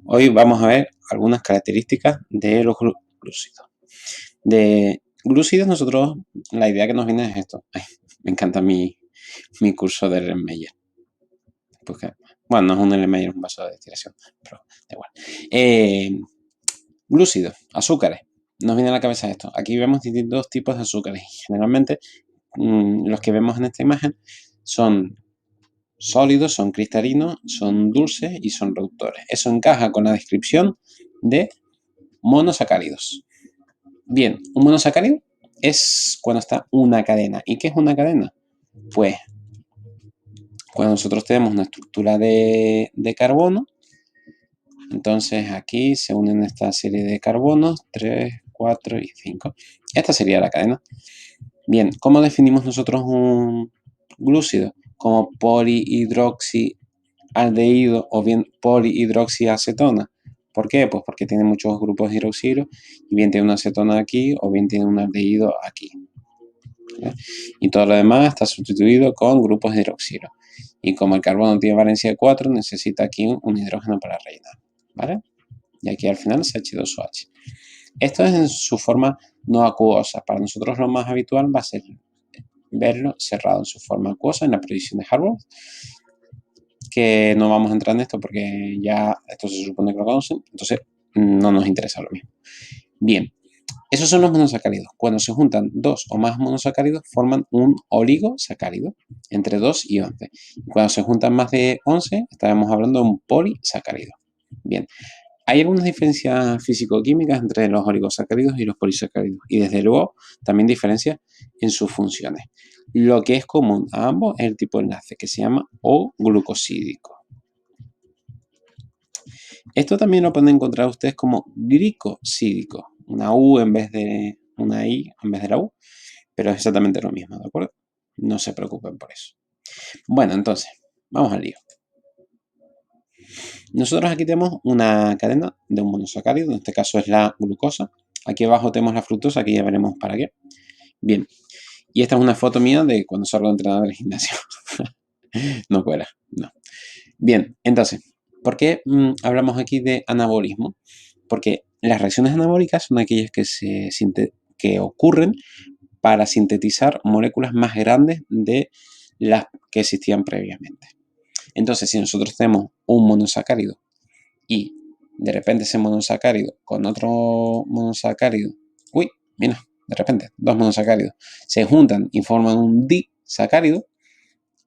Hoy vamos a ver algunas características de los glúcidos. De glúcidos nosotros, la idea que nos viene es esto. Ay, me encanta mi curso de Erlenmeyer. Porque, bueno, no es un Erlenmeyer, es un vaso de destilación, pero da igual. Glúcidos, azúcares. Nos viene a la cabeza esto. Aquí vemos distintos tipos de azúcares. Generalmente, los que vemos en esta imagen son sólidos, son cristalinos, son dulces y son reductores. Eso encaja con la descripción de monosacáridos. Bien, un monosacárido es cuando está una cadena. ¿Y qué es una cadena? Pues cuando nosotros tenemos una estructura de carbono, entonces aquí se unen esta serie de carbonos, 3, 4 y 5. Esta sería la cadena. Bien, ¿cómo definimos nosotros un glúcido? Como polihidroxialdehído o bien polihidroxiacetona. ¿Por qué? Pues porque tiene muchos grupos de hidroxilo y bien tiene una acetona aquí o bien tiene un aldehído aquí. ¿Vale? Y todo lo demás está sustituido con grupos de hidroxilo. Y como el carbono tiene valencia de 4, necesita aquí un hidrógeno para rellenar. ¿Vale? Y aquí al final CH2OH. Esto es en su forma no acuosa. Para nosotros lo más habitual va a ser verlo cerrado en su forma acuosa en la predicción de Harvard, que no vamos a entrar en esto porque ya esto se supone que lo conocen, entonces no nos interesa lo mismo. Bien, esos son los monosacáridos. Cuando se juntan dos o más monosacáridos forman un oligosacárido entre 2 y 11. Cuando se juntan más de 11 estaremos hablando de un polisacárido. Bien, hay algunas diferencias físico-químicas entre los oligosacáridos y los polisacáridos y desde luego también diferencias en sus funciones. Lo que es común a ambos es el tipo de enlace que se llama O-glucosídico. Esto también lo pueden encontrar ustedes como glicosídico, una U en vez de una I en vez de la U, pero es exactamente lo mismo, ¿de acuerdo? No se preocupen por eso. Bueno, entonces, vamos al lío. Nosotros aquí tenemos una cadena de un monosacárido, en este caso es la glucosa. Aquí abajo tenemos la fructosa, aquí ya veremos para qué. Bien, y esta es una foto mía de cuando salgo de entrenador del gimnasio. No cuela, no. Bien, entonces, ¿por qué hablamos aquí de anabolismo? Porque las reacciones anabólicas son aquellas que ocurren para sintetizar moléculas más grandes de las que existían previamente. Entonces, si nosotros tenemos un monosacárido y de repente ese monosacárido con otro monosacárido, mira, de repente dos monosacáridos se juntan y forman un disacárido,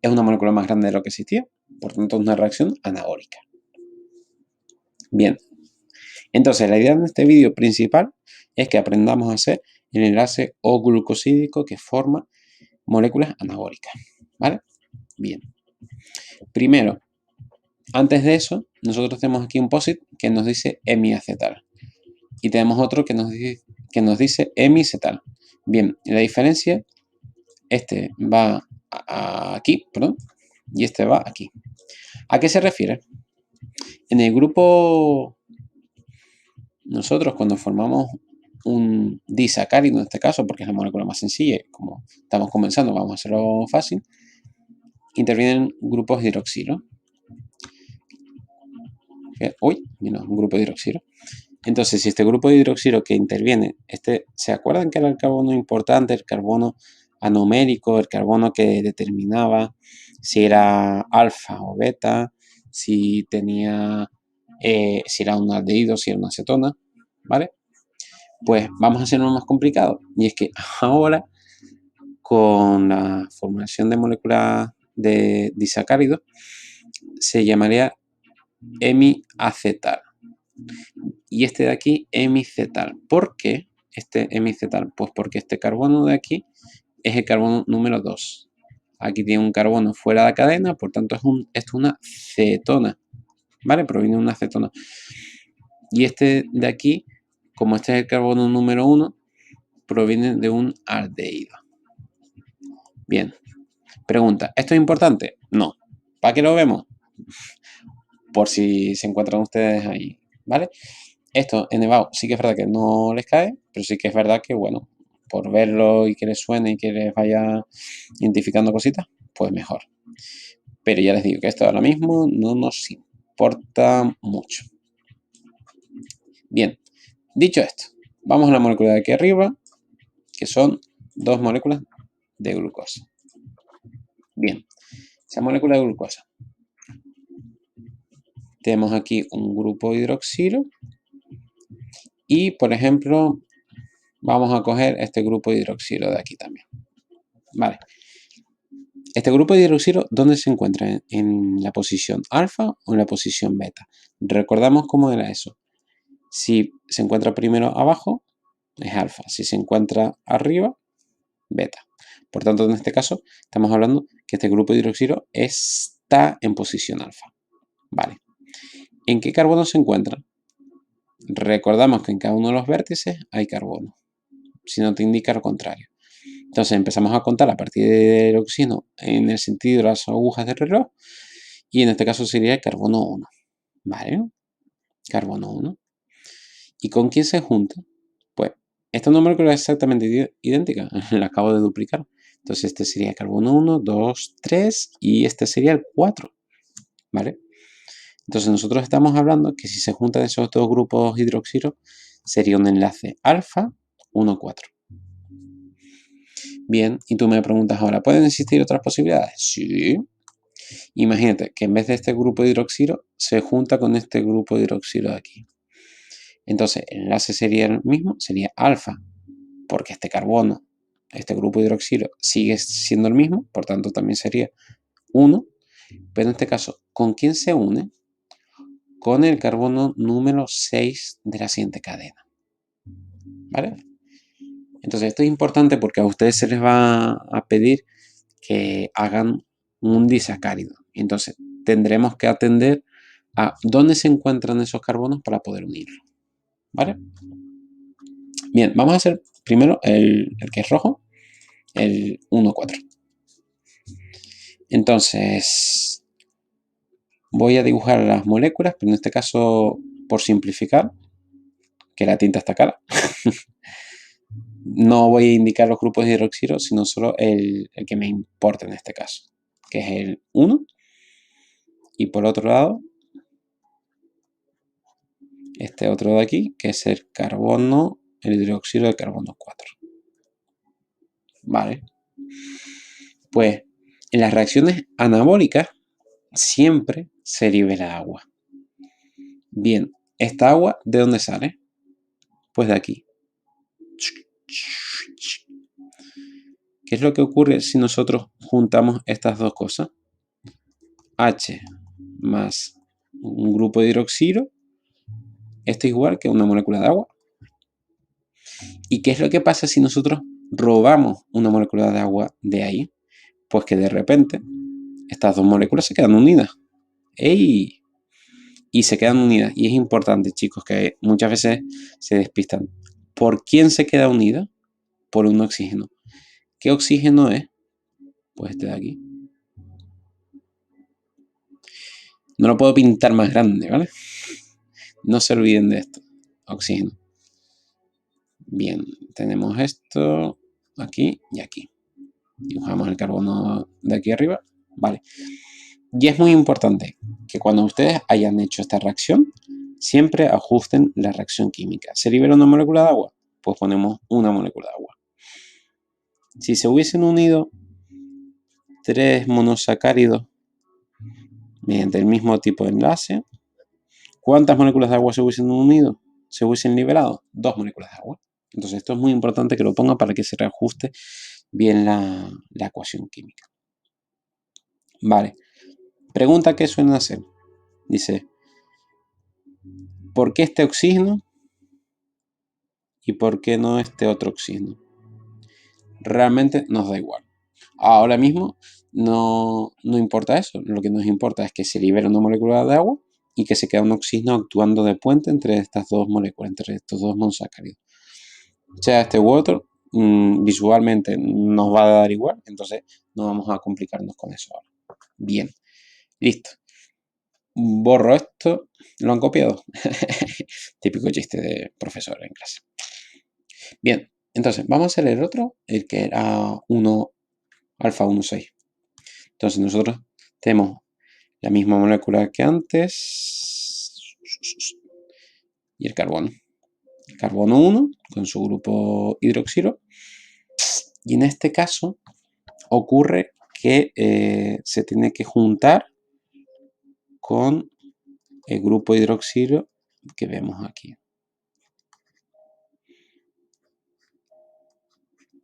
es una molécula más grande de lo que existía, por tanto es una reacción anabólica. Bien, entonces la idea de este vídeo principal es que aprendamos a hacer el enlace O-glucosídico que forma moléculas anabólicas, ¿vale? Bien, primero, antes de eso, nosotros tenemos aquí un POSIT que nos dice hemiacetal y tenemos otro que nos dice hemicetal. Bien, la diferencia, este va aquí, perdón, y este va aquí. ¿A qué se refiere? En el grupo, nosotros cuando formamos un disacárido, en este caso, porque es la molécula más sencilla, como estamos comenzando, vamos a hacerlo fácil, intervienen grupos de hidroxilo. Mira, un grupo de hidroxilo. Entonces, si este grupo de hidroxilo que interviene, ¿se acuerdan que era el carbono importante, el carbono anomérico, el carbono que determinaba si era alfa o beta, si tenía, si era un aldehído, si era una acetona, ¿vale? Pues vamos a hacerlo más complicado. Y es que ahora, con la formulación de moléculas de disacáridos, se llamaría hemiacetal. Y este de aquí, hemicetal. ¿Por qué este hemicetal? Pues porque este carbono de aquí es el carbono número 2. Aquí tiene un carbono fuera de la cadena, por tanto esto es una cetona, ¿vale? Proviene de una cetona. Y este de aquí, como este es el carbono número 1, proviene de un aldehído. Bien. Pregunta, ¿esto es importante? No. ¿Para qué lo vemos? Por si se encuentran ustedes ahí, ¿vale? Esto en EVAO sí que es verdad que no les cae, pero sí que es verdad que, bueno, por verlo y que les suene y que les vaya identificando cositas, pues mejor. Pero ya les digo que esto ahora mismo no nos importa. importa mucho. Bien, dicho esto, vamos a la molécula de aquí arriba, que son 2 moléculas de glucosa. Bien, esa molécula de glucosa. Tenemos aquí un grupo hidroxilo y, por ejemplo, vamos a coger este grupo de hidroxilo de aquí también. Vale. Este grupo de hidroxilo, ¿dónde se encuentra? ¿En la posición alfa o en la posición beta? Recordamos cómo era eso. Si se encuentra primero abajo, es alfa. Si se encuentra arriba, beta. Por tanto, en este caso, estamos hablando que este grupo de hidroxilo está en posición alfa. Vale. ¿En qué carbono se encuentra? Recordamos que en cada uno de los vértices hay carbono. Si no te indica lo contrario. Entonces empezamos a contar a partir del oxígeno en el sentido de las agujas del reloj. Y en este caso sería el carbono 1. ¿Vale? Carbono 1. ¿Y con quién se junta? Pues esta molécula es exactamente idéntica. La acabo de duplicar. Entonces este sería carbono 1, 2, 3 y este sería el 4. ¿Vale? Entonces nosotros estamos hablando que si se juntan esos dos grupos hidroxilo sería un enlace alfa 1, 4. Bien, y tú me preguntas ahora, ¿pueden existir otras posibilidades? Sí. Imagínate que en vez de este grupo de hidroxilo se junta con este grupo de hidroxilo de aquí. Entonces el enlace sería el mismo, sería alfa, porque este carbono, este grupo de hidroxilo sigue siendo el mismo, por tanto también sería 1, pero en este caso, ¿con quién se une? Con el carbono número 6 de la siguiente cadena. ¿Vale? Entonces esto es importante porque a ustedes se les va a pedir que hagan un disacárido. Entonces tendremos que atender a dónde se encuentran esos carbonos para poder unirlos. ¿Vale? Bien, vamos a hacer primero el que es rojo, el 1,4. Entonces, voy a dibujar las moléculas, pero en este caso, por simplificar, que la tinta está cara, no voy a indicar los grupos de hidroxilo, sino solo el que me importa en este caso, que es el 1. Y por otro lado, este otro de aquí, que es el carbono, el hidroxilo de carbono 4. Vale. Pues en las reacciones anabólicas siempre se libera agua. Bien, ¿esta agua de dónde sale? Pues de aquí. ¿Qué es lo que ocurre si nosotros juntamos estas dos cosas? H más un grupo de hidroxilo. Esto es igual que una molécula de agua. ¿Y qué es lo que pasa si nosotros robamos una molécula de agua de ahí? Pues que de repente estas dos moléculas se quedan unidas. ¡Ey! Y se quedan unidas. Y es importante, chicos, que muchas veces se despistan. ¿Por quién se queda unida? Por un oxígeno. ¿Qué oxígeno es? Pues este de aquí. No lo puedo pintar más grande, ¿vale? No se olviden de esto. Oxígeno. Bien, tenemos esto aquí y aquí. Dibujamos el carbono de aquí arriba. Vale. Y es muy importante que cuando ustedes hayan hecho esta reacción, siempre ajusten la reacción química. ¿Se libera una molécula de agua? Pues ponemos una molécula de agua. Si se hubiesen unido 3 monosacáridos mediante el mismo tipo de enlace, ¿cuántas moléculas de agua se hubiesen unido? ¿Se hubiesen liberado? 2 moléculas de agua. Entonces esto es muy importante que lo pongan para que se reajuste bien la ecuación química. Vale. Pregunta que suelen hacer. Dice, ¿por qué este oxígeno y por qué no este otro oxígeno? Realmente nos da igual. Ahora mismo no importa eso. Lo que nos importa es que se libere una molécula de agua y que se quede un oxígeno actuando de puente entre estas dos moléculas, entre estos dos monosacáridos. O sea, este u otro, visualmente nos va a dar igual, entonces no vamos a complicarnos con eso ahora. Bien, listo. Borro esto. ¿Lo han copiado? Típico chiste de profesor en clase. Bien, entonces vamos a hacer el otro, el que era 1 alfa 1,6. Entonces nosotros tenemos La misma molécula que antes. Y el carbono. Carbono 1 con su grupo hidroxilo. Y en este caso ocurre que se tiene que juntar con el grupo hidroxilo que vemos aquí.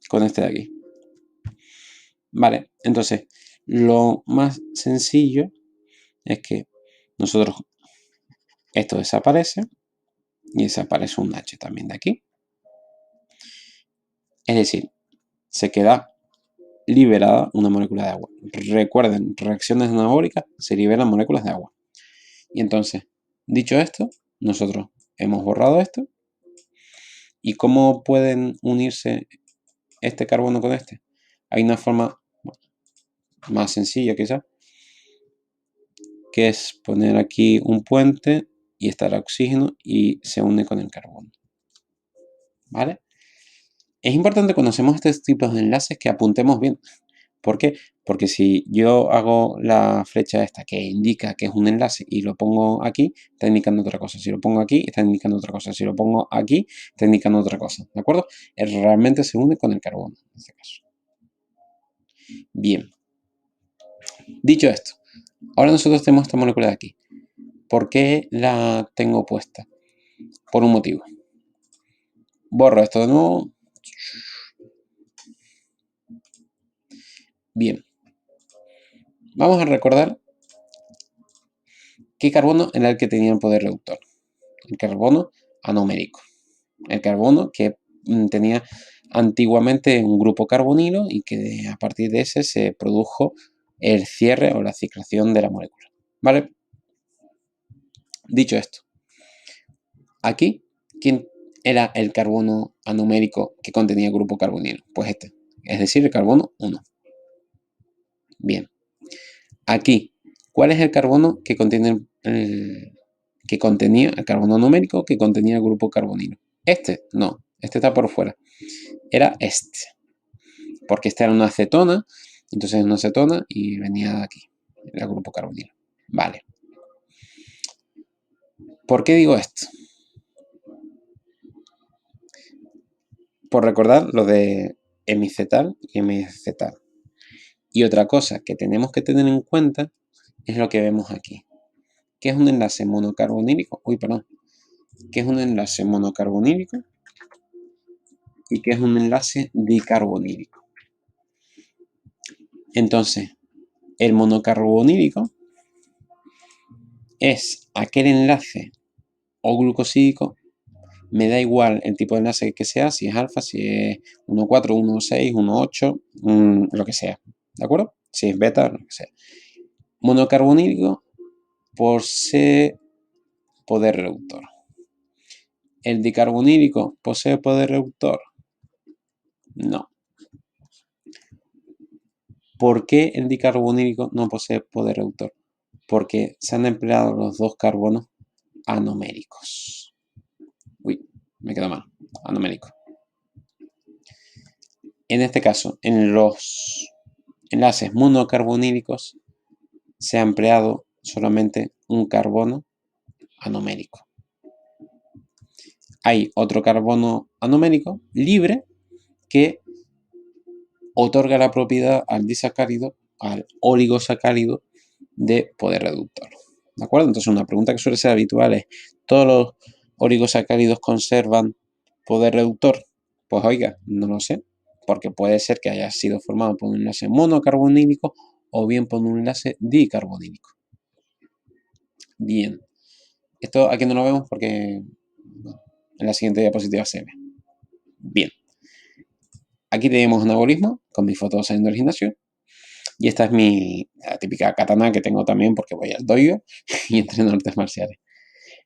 Con este de aquí. Vale, entonces lo más sencillo es que nosotros, esto desaparece y desaparece un H también de aquí. Es decir, se queda liberada una molécula de agua. Recuerden, reacciones anabólicas, se liberan moléculas de agua. Y entonces, dicho esto, nosotros hemos borrado esto. ¿Y cómo pueden unirse este carbono con este? Hay una forma más sencilla quizás, que es poner aquí un puente y está el oxígeno y se une con el carbono. ¿Vale? Es importante cuando hacemos estos tipos de enlaces que apuntemos bien. ¿Por qué? Porque si yo hago la flecha esta que indica que es un enlace y lo pongo aquí, está indicando otra cosa. Si lo pongo aquí, está indicando otra cosa. Si lo pongo aquí, está indicando otra cosa. ¿De acuerdo? Realmente se une con el carbono, en este caso. Bien. Dicho esto, ahora nosotros tenemos esta molécula de aquí. ¿Por qué la tengo puesta? Por un motivo. Borro esto de nuevo. Bien. Vamos a recordar qué carbono era el que tenía el poder reductor. El carbono anomérico. El carbono que tenía antiguamente un grupo carbonilo y que a partir de ese se produjo el cierre o la ciclación de la molécula. ¿Vale? Dicho esto, aquí, ¿quién era el carbono anomérico que contenía el grupo carbonilo? Pues este, es decir, el carbono 1. Bien. Aquí, ¿cuál es el carbono que contiene que contenía el carbono numérico que contenía el grupo carbonilo? Este, no, este está por fuera. Era este, porque esta era una acetona, entonces una acetona y venía de aquí, era el grupo carbonilo. Vale. ¿Por qué digo esto? Por recordar lo de hemicetal y hemicetal. Y otra cosa que tenemos que tener en cuenta es lo que vemos aquí. ¿Qué es un enlace monocarbonílico? ¿Qué es un enlace monocarbonílico? ¿Y qué es un enlace dicarbonílico? Entonces, el monocarbonílico es aquel enlace o glucosídico, me da igual el tipo de enlace que sea, si es alfa, si es 1,4, 1,6, 1,8, lo que sea, ¿de acuerdo? Si es beta, lo que sea. Monocarbonílico posee poder reductor. ¿El dicarbonílico posee poder reductor? No. ¿Por qué el dicarbonílico no posee poder reductor? Porque se han empleado los dos carbonos anoméricos. Uy, me queda mal. Anomérico. En este caso, en los enlaces monocarbonílicos se ha empleado solamente un carbono anomérico. Hay otro carbono anomérico libre que otorga la propiedad al disacárido, al oligosacárido de poder reductor. ¿De acuerdo? Entonces una pregunta que suele ser habitual es, ¿todos los oligosacáridos conservan poder reductor? Pues oiga, no lo sé, porque puede ser que haya sido formado por un enlace monocarbonílico o bien por un enlace dicarbonílico. Bien, esto aquí no lo vemos porque en la siguiente diapositiva se ve. Bien, aquí tenemos anabolismo con mi foto saliendo del gimnasio. Y esta es la típica katana que tengo también porque voy al dojo y entreno artes marciales.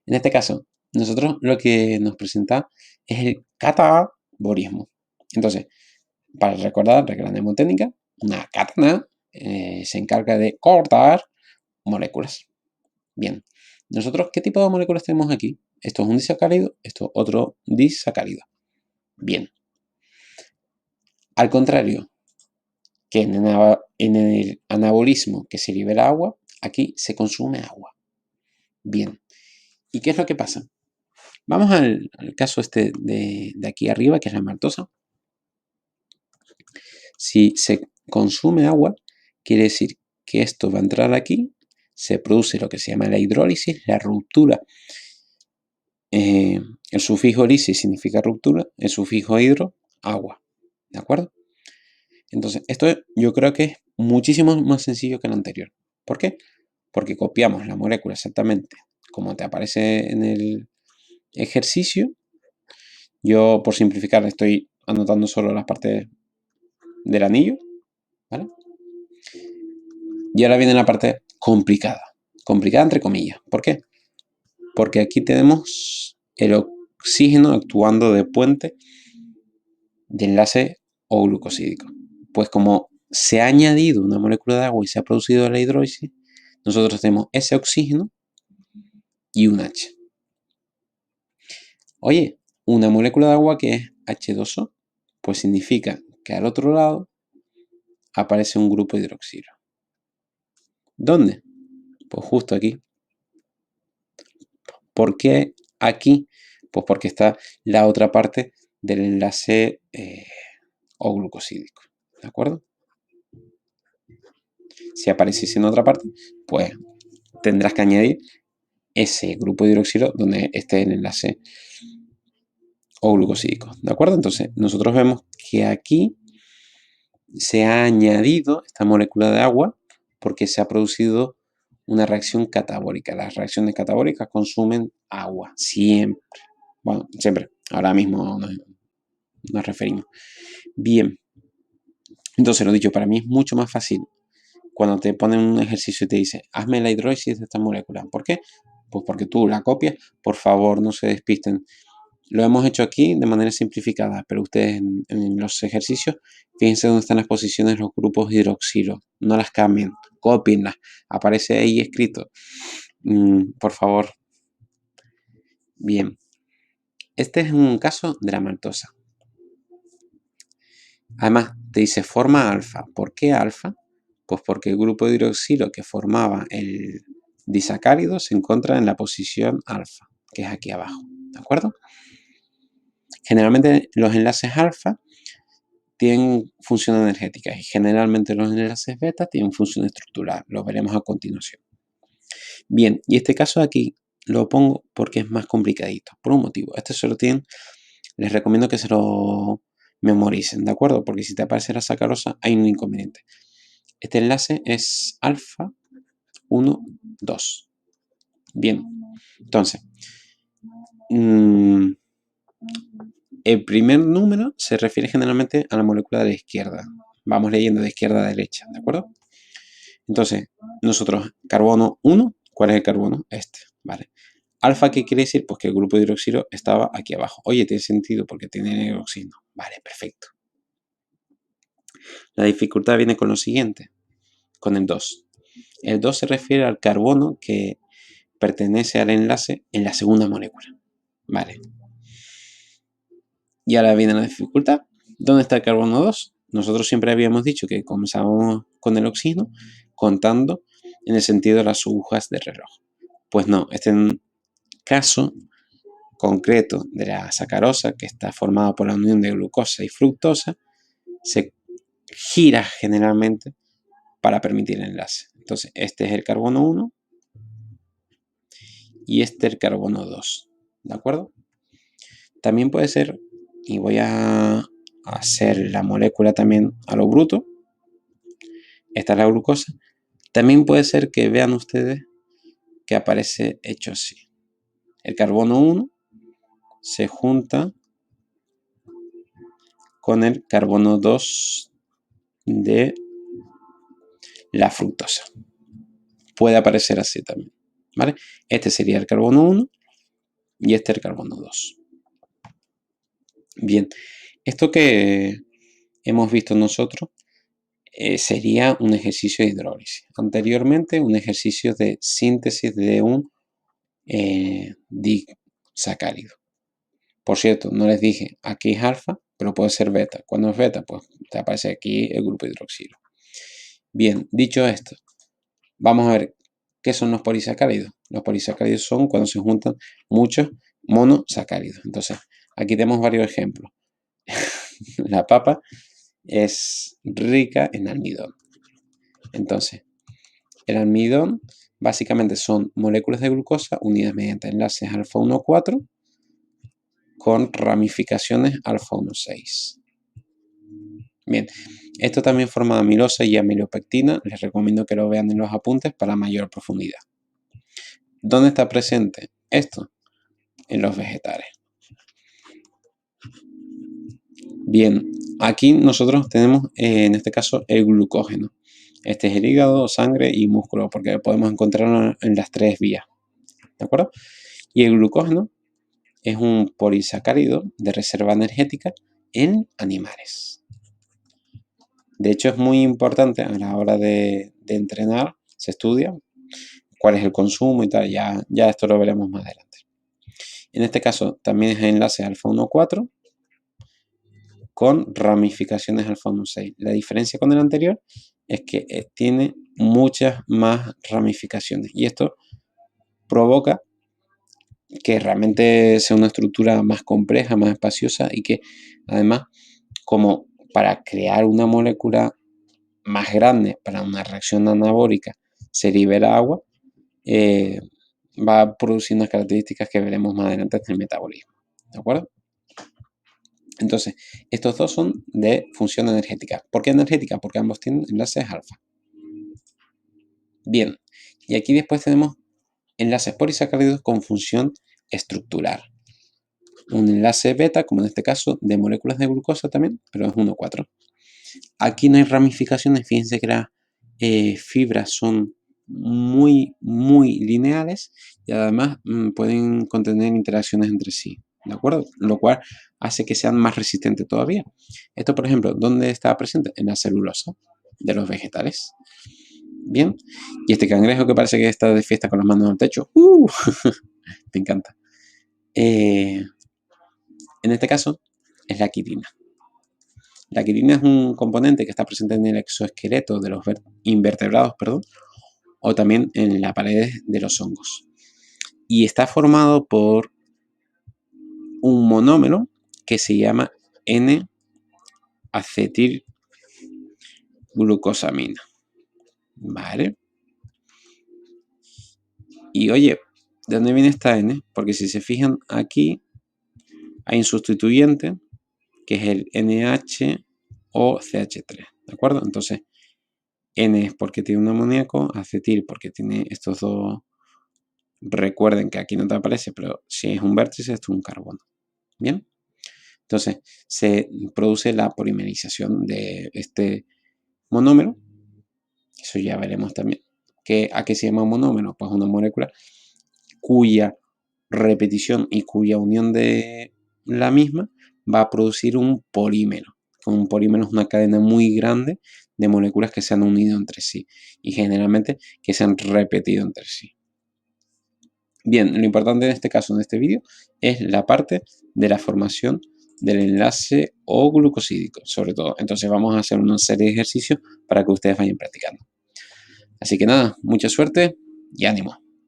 En este caso, nosotros lo que nos presenta es el katabolismo. Entonces, para recordar, regla mnemotécnica, una katana se encarga de cortar moléculas. Bien, nosotros, ¿qué tipo de moléculas tenemos aquí? Esto es un disacárido, esto es otro disacárido. Bien. Al contrario, que en el anabolismo que se libera agua, aquí se consume agua. Bien, ¿y qué es lo que pasa? Vamos al caso este de aquí arriba, que es la maltosa. Si se consume agua, quiere decir que esto va a entrar aquí, se produce lo que se llama la hidrólisis, la ruptura. El sufijo lisis significa ruptura, el sufijo hidro, agua. ¿De acuerdo? Entonces, esto yo creo que es muchísimo más sencillo que lo anterior. ¿Por qué? Porque copiamos la molécula exactamente como te aparece en el ejercicio. Yo, por simplificar, estoy anotando solo las partes del anillo, ¿vale? Y ahora viene la parte complicada. Complicada entre comillas. ¿Por qué? Porque aquí tenemos el oxígeno actuando de puente de enlace o glucosídico. Pues como se ha añadido una molécula de agua y se ha producido la hidrólisis, nosotros tenemos ese oxígeno y un H. Oye, una molécula de agua que es H2O, pues significa que al otro lado aparece un grupo hidroxilo. ¿Dónde? Pues justo aquí. ¿Por qué aquí? Pues porque está la otra parte del enlace o glucosídico. ¿De acuerdo? Si apareciese en otra parte, pues tendrás que añadir ese grupo de hidroxilo donde esté el enlace o glucosídico. ¿De acuerdo? Entonces, nosotros vemos que aquí se ha añadido esta molécula de agua porque se ha producido una reacción catabólica. Las reacciones catabólicas consumen agua, siempre. Bueno, siempre. Ahora mismo nos referimos. Bien. Entonces, lo dicho, para mí es mucho más fácil cuando te ponen un ejercicio y te dice, hazme la hidrólisis de esta molécula. ¿Por qué? Pues porque tú la copias. Por favor, no se despisten. Lo hemos hecho aquí de manera simplificada, pero ustedes en los ejercicios, fíjense dónde están las posiciones de los grupos hidroxilo. No las cambien, copienlas. Aparece ahí escrito. Por favor. Bien. Este es un caso de la maltosa. Además, te dice forma alfa. ¿Por qué alfa? Pues porque el grupo de hidroxilo que formaba el disacárido se encuentra en la posición alfa, que es aquí abajo. ¿De acuerdo? Generalmente los enlaces alfa tienen función energética y generalmente los enlaces beta tienen función estructural. Lo veremos a continuación. Bien, y este caso de aquí lo pongo porque es más complicadito, por un motivo. Este solo tienen, les recomiendo que se lo memoricen, ¿de acuerdo? Porque si te aparece la sacarosa hay un inconveniente. Este enlace es alfa 1, 2. Bien, entonces, el primer número se refiere generalmente a la molécula de la izquierda. Vamos leyendo de izquierda a derecha, ¿de acuerdo? Entonces, nosotros, carbono 1, ¿cuál es el carbono? Este, ¿vale? Alfa, ¿qué quiere decir? Pues que el grupo de hidroxilo estaba aquí abajo. Oye, tiene sentido porque tiene el oxígeno. Vale, perfecto. La dificultad viene con lo siguiente, con el 2. El 2 se refiere al carbono que pertenece al enlace en la segunda molécula. Vale. Y ahora viene la dificultad. ¿Dónde está el carbono 2? Nosotros siempre habíamos dicho que comenzábamos con el oxígeno contando en el sentido de las agujas de reloj. Pues no, este es un caso concreto de la sacarosa, que está formada por la unión de glucosa y fructosa, se gira generalmente para permitir el enlace. Entonces, este es el carbono 1 y este el carbono 2. ¿De acuerdo? También puede ser, y voy a hacer la molécula también a lo bruto, esta es la glucosa. También puede ser que vean ustedes que aparece hecho así. El carbono 1 se junta con el carbono 2 de la fructosa. Puede aparecer así también, ¿vale? Este sería el carbono 1 y este el carbono 2. Bien, esto que hemos visto nosotros sería un ejercicio de hidrólisis. Anteriormente, un ejercicio de síntesis de un disacárido. Por cierto, no les dije, aquí es alfa, pero puede ser beta. Cuando es beta, pues te aparece aquí el grupo hidroxilo. Bien, dicho esto, vamos a ver ¿Qué son los polisacáridos? Los polisacáridos son cuando se juntan muchos monosacáridos. Entonces, aquí tenemos varios ejemplos. La papa es rica en almidón. Entonces, el almidón básicamente son moléculas de glucosa unidas mediante enlaces alfa 1,4 con ramificaciones alfa 1,6. Bien, esto también forma amilosa y amilopectina. Les recomiendo que lo vean en los apuntes para mayor profundidad. ¿Dónde está presente esto? En los vegetales. Bien, aquí nosotros tenemos en este caso el glucógeno. Este es el hígado, sangre y músculo, porque podemos encontrarlo en las tres vías. ¿De acuerdo? Y el glucógeno es un polisacárido de reserva energética en animales. De hecho, es muy importante a la hora de entrenar, se estudia cuál es el consumo y tal, ya esto lo veremos más adelante. En este caso también es enlace alfa 1,4 con ramificaciones alfa 1,6. La diferencia con el anterior es que tiene muchas más ramificaciones y esto provoca que realmente sea una estructura más compleja, más espaciosa y que además, como para crear una molécula más grande para una reacción anabólica se libera agua, va a producir unas características que veremos más adelante en el metabolismo. ¿De acuerdo? Entonces, estos dos son de función energética. ¿Por qué energética? Porque ambos tienen enlaces alfa. Bien, y aquí después tenemos enlaces polisacáridos con función estructural. Un enlace beta, como en este caso, de moléculas de glucosa también, pero es 1,4. Aquí no hay ramificaciones, fíjense que las fibras son muy lineales y además pueden contener interacciones entre sí, ¿de acuerdo? Lo cual hace que sean más resistentes todavía. Esto, por ejemplo, ¿dónde está presente? En la celulosa de los vegetales. Bien, y este cangrejo que parece que está de fiesta con las manos al techo, me encanta. En este caso es la quitina. La quitina es un componente que está presente en el exoesqueleto de los invertebrados, o también en las paredes de los hongos. Y está formado por un monómero que se llama N-acetilglucosamina. ¿Vale? Y oye, ¿de dónde viene esta N? Porque si se fijan aquí, hay un sustituyente que es el NHOCH3. ¿De acuerdo? Entonces, N es porque tiene un amoníaco, acetil porque tiene estos dos. Recuerden que aquí no te aparece, pero si es un vértice, esto es un carbono. Bien. Entonces, se produce la polimerización de este monómero. Eso ya veremos también. ¿A qué se llama un monómero? Pues una molécula cuya repetición y cuya unión de la misma va a producir un polímero. Un polímero es una cadena muy grande de moléculas que se han unido entre sí y generalmente que se han repetido entre sí. Bien, lo importante en este caso, en este vídeo, es la parte de la formación del enlace O glucosídico, sobre todo. Entonces vamos a hacer una serie de ejercicios para que ustedes vayan practicando. Así que nada, mucha suerte y ánimo.